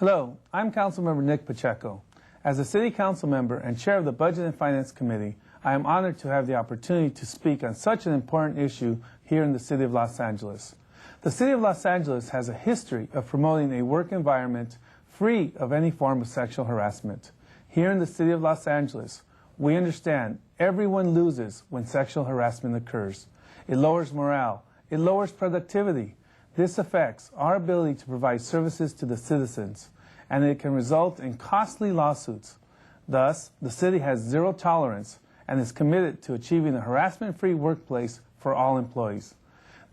Hello, I'm Councilmember Nick Pacheco. As a City Council member and Chair of the Budget and Finance Committee, I am honored to have the opportunity to speak on such an important issue here in the City of Los Angeles. The City of Los Angeles has a history of promoting a work environment free of any form of sexual harassment. Here in the City of Los Angeles, we understand everyone loses when sexual harassment occurs. It lowers morale. It lowers productivity. This affects our ability to provide services to the citizens, and it can result in costly lawsuits. Thus, the city has zero tolerance and is committed to achieving a harassment-free workplace for all employees.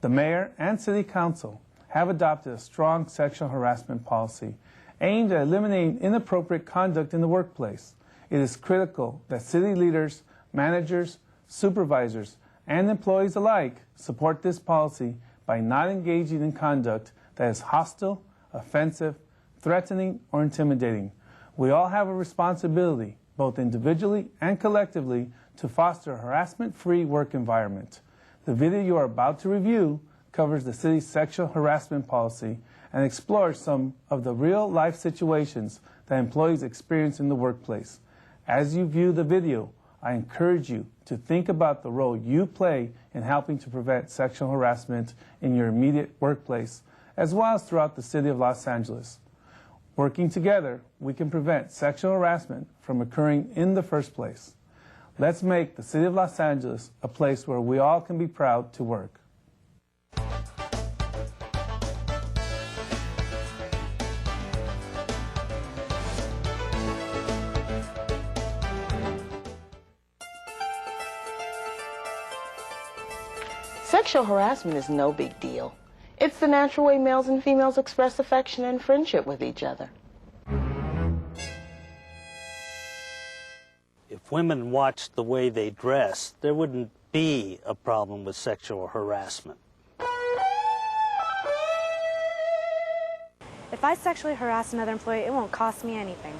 The mayor and city council have adopted a strong sexual harassment policy aimed at eliminating inappropriate conduct in the workplace. It is critical that city leaders, managers, supervisors, and employees alike support this policy by not engaging in conduct that is hostile, offensive, threatening, or intimidating. We all have a responsibility, both individually and collectively, to foster a harassment-free work environment. The video you are about to review covers the city's sexual harassment policy and explores some of the real-life situations that employees experience in the workplace. As you view the video, I encourage you to think about the role you play in helping to prevent sexual harassment in your immediate workplace, as well as throughout the City of Los Angeles. Working together, we can prevent sexual harassment from occurring in the first place. Let's make the City of Los Angeles a place where we all can be proud to work. Sexual harassment is no big deal. It's the natural way males and females express affection and friendship with each other. If women watched the way they dress, there wouldn't be a problem with sexual harassment. If I sexually harass another employee, it won't cost me anything.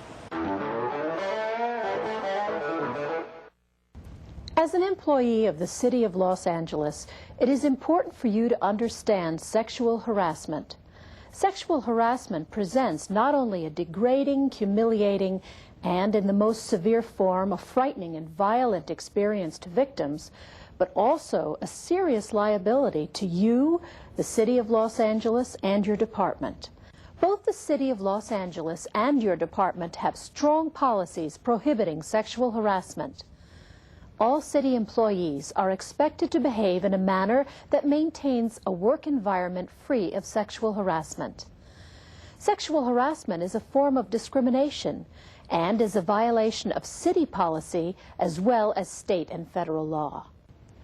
As an employee of the City of Los Angeles, it is important for you to understand sexual harassment. Sexual harassment presents not only a degrading, humiliating, and in the most severe form, a frightening and violent experience to victims, but also a serious liability to you, the City of Los Angeles, and your department. Both the City of Los Angeles and your department have strong policies prohibiting sexual harassment. All city employees are expected to behave in a manner that maintains a work environment free of sexual harassment. Sexual harassment is a form of discrimination and is a violation of city policy as well as state and federal law.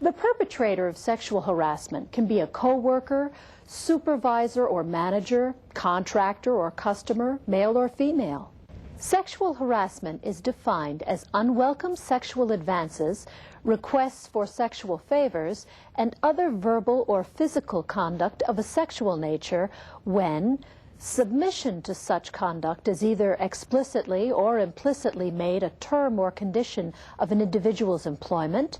The perpetrator of sexual harassment can be a co-worker, supervisor or manager, contractor or customer, male or female. Sexual harassment is defined as unwelcome sexual advances, requests for sexual favors, and other verbal or physical conduct of a sexual nature when submission to such conduct is either explicitly or implicitly made a term or condition of an individual's employment.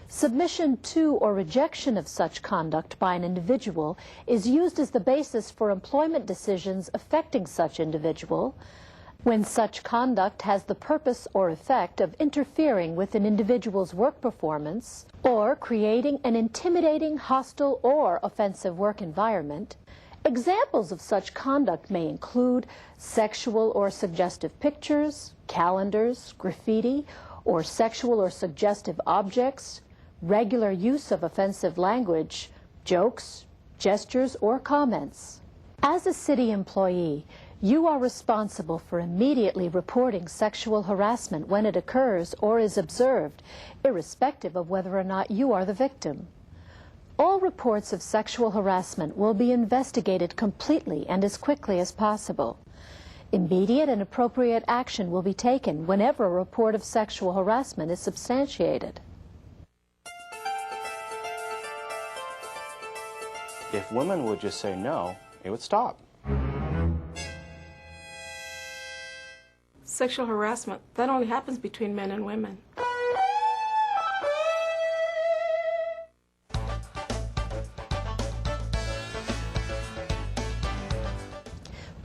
Submission to or rejection of such conduct by an individual is used as the basis for employment decisions affecting such individual. When such conduct has the purpose or effect of interfering with an individual's work performance or creating an intimidating, hostile, or offensive work environment. Examples of such conduct may include sexual or suggestive pictures, calendars, graffiti, or sexual or suggestive objects, regular use of offensive language, jokes, gestures, or comments. As a city employee, you are responsible for immediately reporting sexual harassment when it occurs or is observed, irrespective of whether or not you are the victim. All reports of sexual harassment will be investigated completely and as quickly as possible. Immediate and appropriate action will be taken whenever a report of sexual harassment is substantiated. If women would just say no, it would stop. Sexual harassment, that only happens between men and women.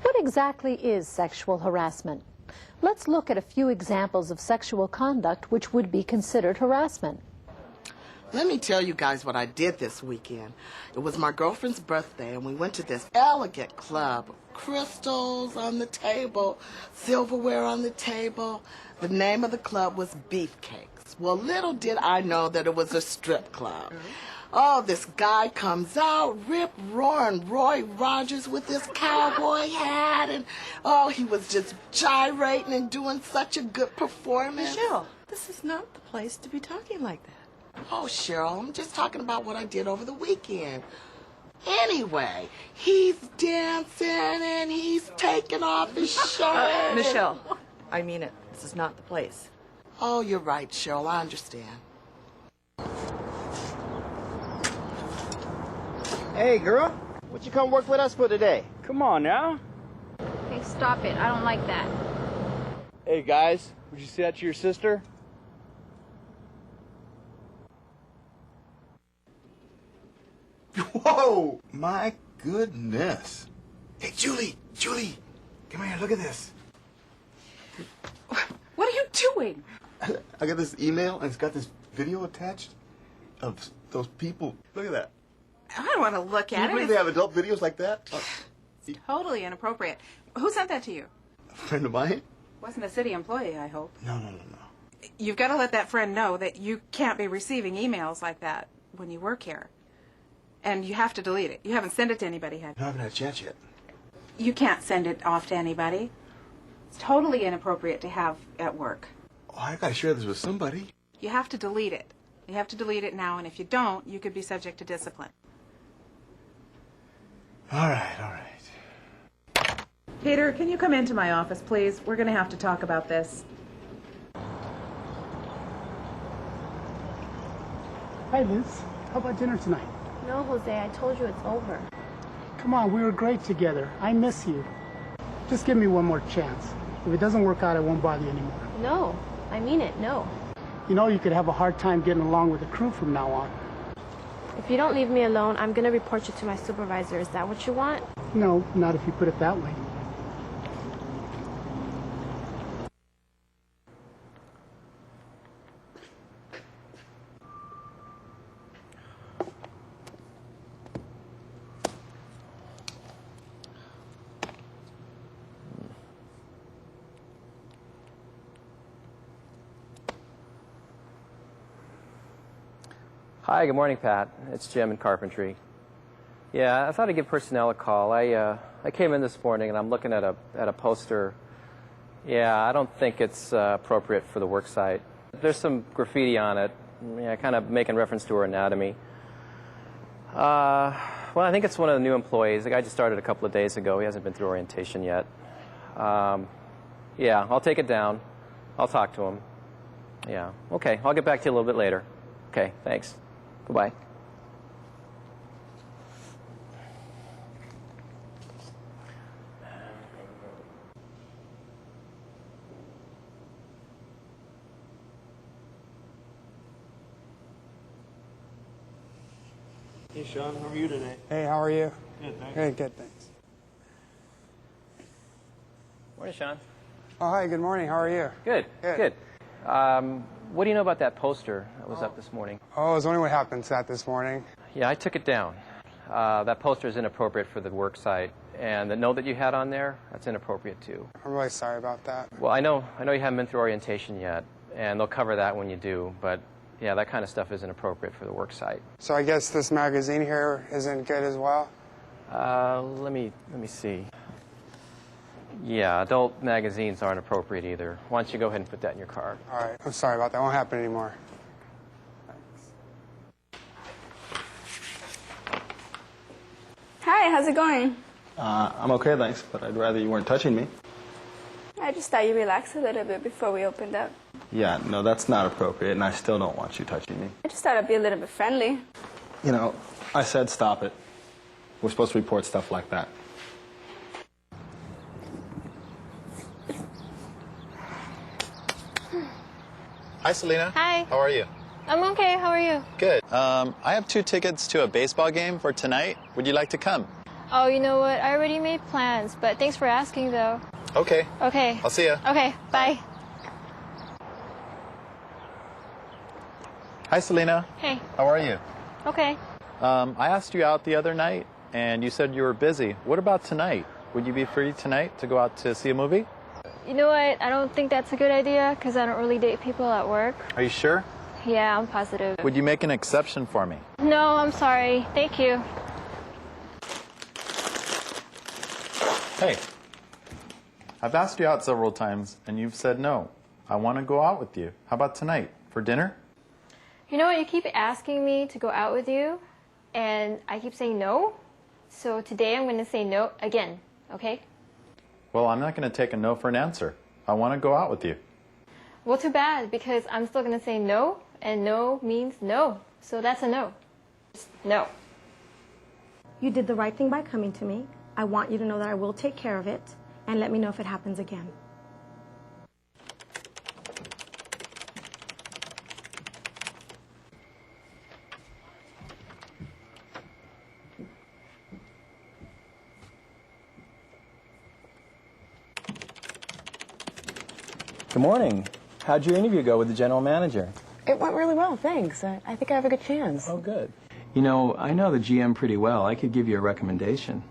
What What exactly is sexual harassment? Let's look at a few examples of sexual conduct which would be considered harassment. Let me tell you guys what I did this weekend. It was my girlfriend's birthday, and we went to this elegant club. Crystals on the table, silverware on the table. The name of the club was Beefcakes. Well, little did I know that it was a strip club. Oh, this guy comes out, rip-roaring Roy Rogers with this cowboy hat, and oh, he was just gyrating and doing such a good performance. Michelle, this is not the place to be talking like that. Oh, Cheryl, I'm just talking about what I did over the weekend. Anyway, he's dancing and he's taking off his shirt. Michelle, I mean it. This is not the place. Oh, you're right, Cheryl. I understand. Hey, girl. What you come work with us for today? Come on now. Hey, stop it. I don't like that. Hey, guys. Would you say that to your sister? Whoa! My goodness. Hey, Julie, come here, look at this. What are you doing? I got this email and it's got this video attached of those people. Look at that. I don't want to look Can at you it. believe they have adult videos like that? It's totally inappropriate. Who sent that to you? A friend of mine? Wasn't a city employee, I hope. No. You've got to let that friend know that you can't be receiving emails like that when you work here. And you have to delete it. You haven't sent it to anybody, have you? No, I haven't had a chance yet. You can't send it off to anybody. It's totally inappropriate to have at work. Oh, I gotta share this with somebody. You have to delete it. You have to delete it now, and if you don't, you could be subject to discipline. All right. Peter, can you come into my office, please? We're going to have to talk about this. Hi, Liz. How about dinner tonight? No, Jose, I told you it's over. Come on, we were great together. I miss you. Just give me one more chance. If it doesn't work out, I won't bother you anymore. No, I mean it, no. You know, you could have a hard time getting along with the crew from now on. If you don't leave me alone, I'm going to report you to my supervisor. Is that what you want? No, not if you put it that way. Hi, good morning, Pat. It's Jim in Carpentry. Yeah, I thought I'd give personnel a call. I came in this morning and I'm looking at a poster. Yeah, I don't think it's appropriate for the work site. There's some graffiti on it, yeah, kind of making reference to her anatomy. Well, I think it's one of the new employees. The guy just started a couple of days ago. He hasn't been through orientation yet. Yeah, I'll take it down. I'll talk to him. Yeah, okay. I'll get back to you a little bit later. Okay, thanks. Goodbye. Hey, Sean, how are you today? Hey, how are you? Good, thanks. Good, thanks. Morning, Sean. Oh, hi, good morning. How are you? Good. What do you know about that poster that was up this morning? Oh, I was wondering what happened to that this morning. Yeah, I took it down. That poster is inappropriate for the work site, and the note that you had on there, that's inappropriate too. I'm really sorry about that. Well, I know you haven't been through orientation yet, and they'll cover that when you do, but yeah, that kind of stuff isn't appropriate for the work site. So I guess this magazine here isn't good as well? Let me see. Yeah, adult magazines aren't appropriate either. Why don't you go ahead and put that in your car? All right, I'm sorry about that. Won't happen anymore. Hi, how's it going? I'm okay, thanks, but I'd rather you weren't touching me. I just thought you'd relax a little bit before we opened up. Yeah, no, that's not appropriate, and I still don't want you touching me. I just thought I'd be a little bit friendly. You know, I said stop it. We're supposed to report stuff like that. Hi, Selena. Hi. How are you? I'm okay. How are you? Good. I have 2 tickets to a baseball game for tonight. Would you like to come? Oh, you know what? I already made plans, but thanks for asking, though. Okay. Okay. I'll see ya. Okay, bye. Hi, Selena. Hey. How are you? Okay. I asked you out the other night, and you said you were busy. What about tonight? Would you be free tonight to go out to see a movie? You know what? I don't think that's a good idea, because I don't really date people at work. Are you sure? Yeah, I'm positive. Would you make an exception for me? No, I'm sorry. Thank you. Hey, I've asked you out several times, and you've said no. I want to go out with you. How about tonight? For dinner? You know what? You keep asking me to go out with you, and I keep saying no. So today I'm going to say no again, okay? Well, I'm not going to take a no for an answer. I want to go out with you. Well, too bad, because I'm still going to say no, and no means no. So that's a no. Just no. You did the right thing by coming to me. I want you to know that I will take care of it, and let me know if it happens again. Good morning. How'd your interview go with the general manager? It went really well, thanks. I think I have a good chance. Oh, good. You know, I know the GM pretty well. I could give you a recommendation.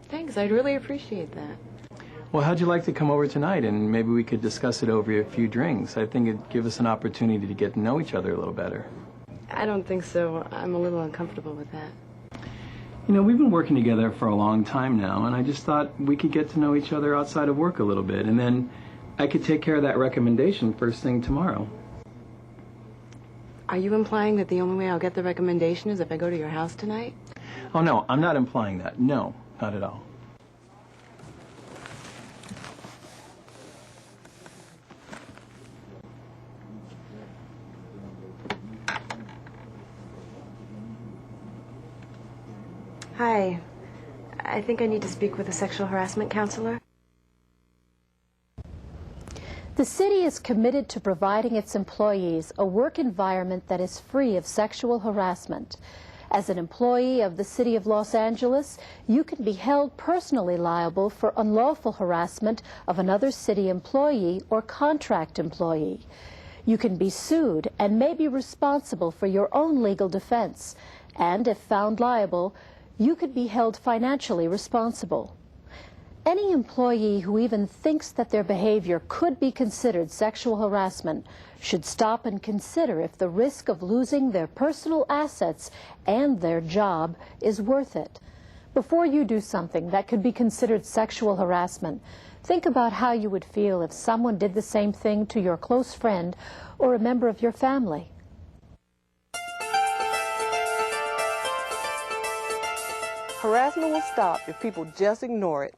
Thanks, I'd really appreciate that. Well, how'd you like to come over tonight and maybe we could discuss it over a few drinks? I think it'd give us an opportunity to get to know each other a little better. I don't think so. I'm a little uncomfortable with that. You know, we've been working together for a long time now, and I just thought we could get to know each other outside of work a little bit, and then I could take care of that recommendation first thing tomorrow. Are you implying that the only way I'll get the recommendation is if I go to your house tonight? Oh, no, I'm not implying that. No, not at all. Hi. I think I need to speak with a sexual harassment counselor. The city is committed to providing its employees a work environment that is free of sexual harassment. As an employee of the City of Los Angeles, you can be held personally liable for unlawful harassment of another city employee or contract employee. You can be sued and may be responsible for your own legal defense, and if found liable, you could be held financially responsible. Any employee who even thinks that their behavior could be considered sexual harassment should stop and consider if the risk of losing their personal assets and their job is worth it. Before you do something that could be considered sexual harassment, think about how you would feel if someone did the same thing to your close friend or a member of your family. Harassment will stop if people just ignore it.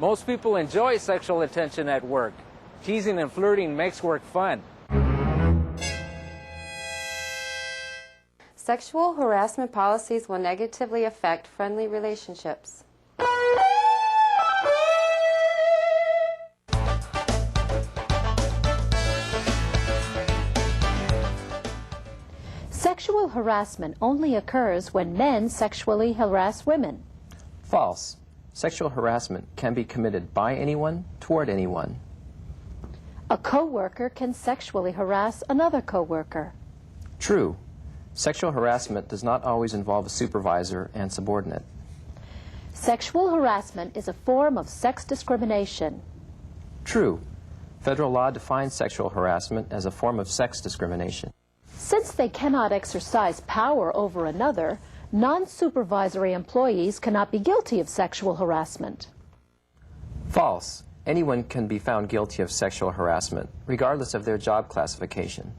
Most people enjoy sexual attention at work. Teasing and flirting makes work fun. Sexual harassment policies will negatively affect friendly relationships. Sexual harassment only occurs when men sexually harass women. False. Sexual harassment can be committed by anyone toward anyone. A coworker can sexually harass another coworker. True. Sexual harassment does not always involve a supervisor and subordinate. Sexual harassment is a form of sex discrimination. True. Federal law defines sexual harassment as a form of sex discrimination. Since they cannot exercise power over another, non-supervisory employees cannot be guilty of sexual harassment. False. Anyone can be found guilty of sexual harassment, regardless of their job classification.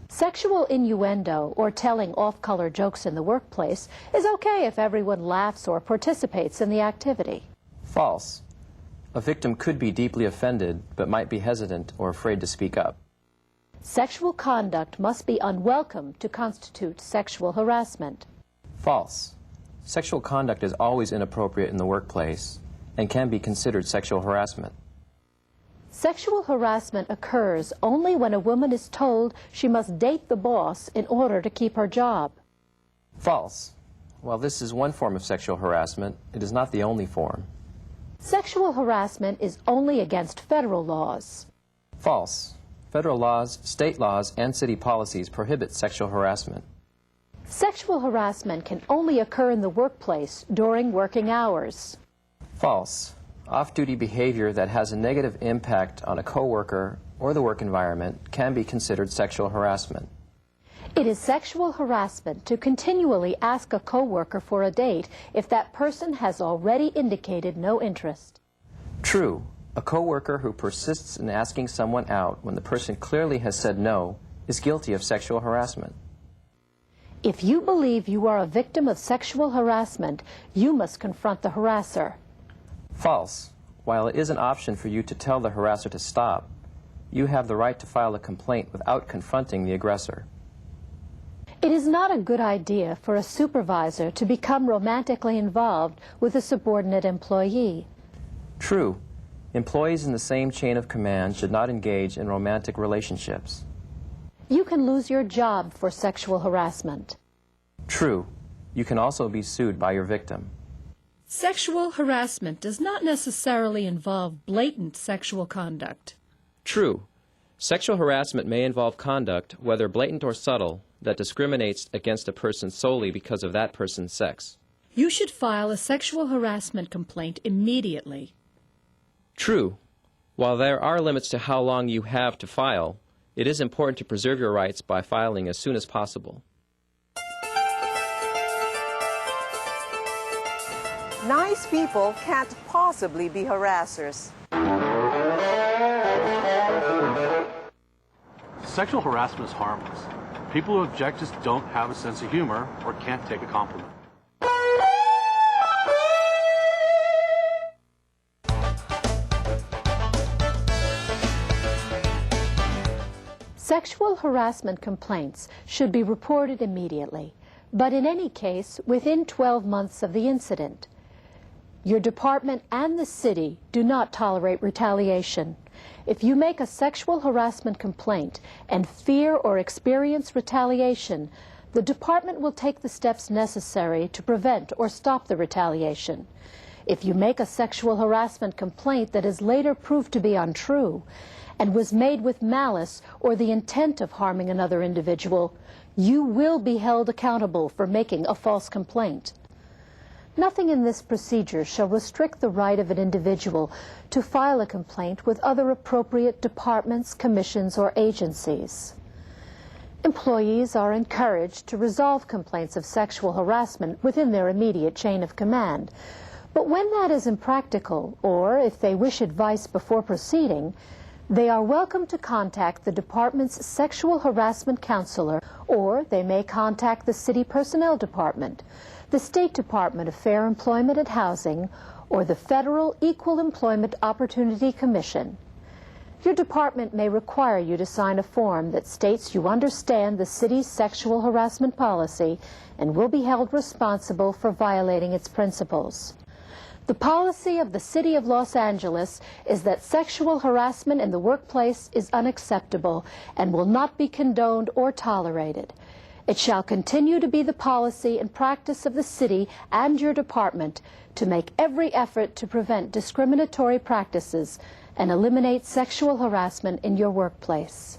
Sexual innuendo, or telling off-color jokes in the workplace, is okay if everyone laughs or participates in the activity. False. A victim could be deeply offended, but might be hesitant or afraid to speak up. Sexual conduct must be unwelcome to constitute sexual harassment. False. Sexual conduct is always inappropriate in the workplace and can be considered sexual harassment. Sexual harassment occurs only when a woman is told she must date the boss in order to keep her job. False. While this is one form of sexual harassment, it is not the only form. Sexual harassment is only against federal laws. False. Federal laws, state laws, and city policies prohibit sexual harassment. Sexual harassment can only occur in the workplace during working hours. False. Off-duty behavior that has a negative impact on a coworker or the work environment can be considered sexual harassment. It is sexual harassment to continually ask a coworker for a date if that person has already indicated no interest. True. A coworker who persists in asking someone out when the person clearly has said no is guilty of sexual harassment. If you believe you are a victim of sexual harassment, you must confront the harasser. False. While it is an option for you to tell the harasser to stop, you have the right to file a complaint without confronting the aggressor. It is not a good idea for a supervisor to become romantically involved with a subordinate employee. True. Employees in the same chain of command should not engage in romantic relationships. You can lose your job for sexual harassment. True. You can also be sued by your victim. Sexual harassment does not necessarily involve blatant sexual conduct. True. Sexual harassment may involve conduct, whether blatant or subtle, that discriminates against a person solely because of that person's sex. You should file a sexual harassment complaint immediately. True. While there are limits to how long you have to file, it is important to preserve your rights by filing as soon as possible. Nice people can't possibly be harassers. Sexual harassment is harmless. People who object just don't have a sense of humor or can't take a compliment. Sexual harassment complaints should be reported immediately, but in any case within 12 months of the incident. Your department and the city do not tolerate retaliation. If you make a sexual harassment complaint and fear or experience retaliation, the department will take the steps necessary to prevent or stop the retaliation. If you make a sexual harassment complaint that is later proved to be untrue and was made with malice or the intent of harming another individual, you will be held accountable for making a false complaint. Nothing in this procedure shall restrict the right of an individual to file a complaint with other appropriate departments, commissions, or agencies. Employees are encouraged to resolve complaints of sexual harassment within their immediate chain of command. But when that is impractical, or if they wish advice before proceeding, they are welcome to contact the department's sexual harassment counselor, or they may contact the City Personnel Department, the State Department of Fair Employment and Housing, or the Federal Equal Employment Opportunity Commission. Your department may require you to sign a form that states you understand the city's sexual harassment policy and will be held responsible for violating its principles. The policy of the City of Los Angeles is that sexual harassment in the workplace is unacceptable and will not be condoned or tolerated. It shall continue to be the policy and practice of the city and your department to make every effort to prevent discriminatory practices and eliminate sexual harassment in your workplace.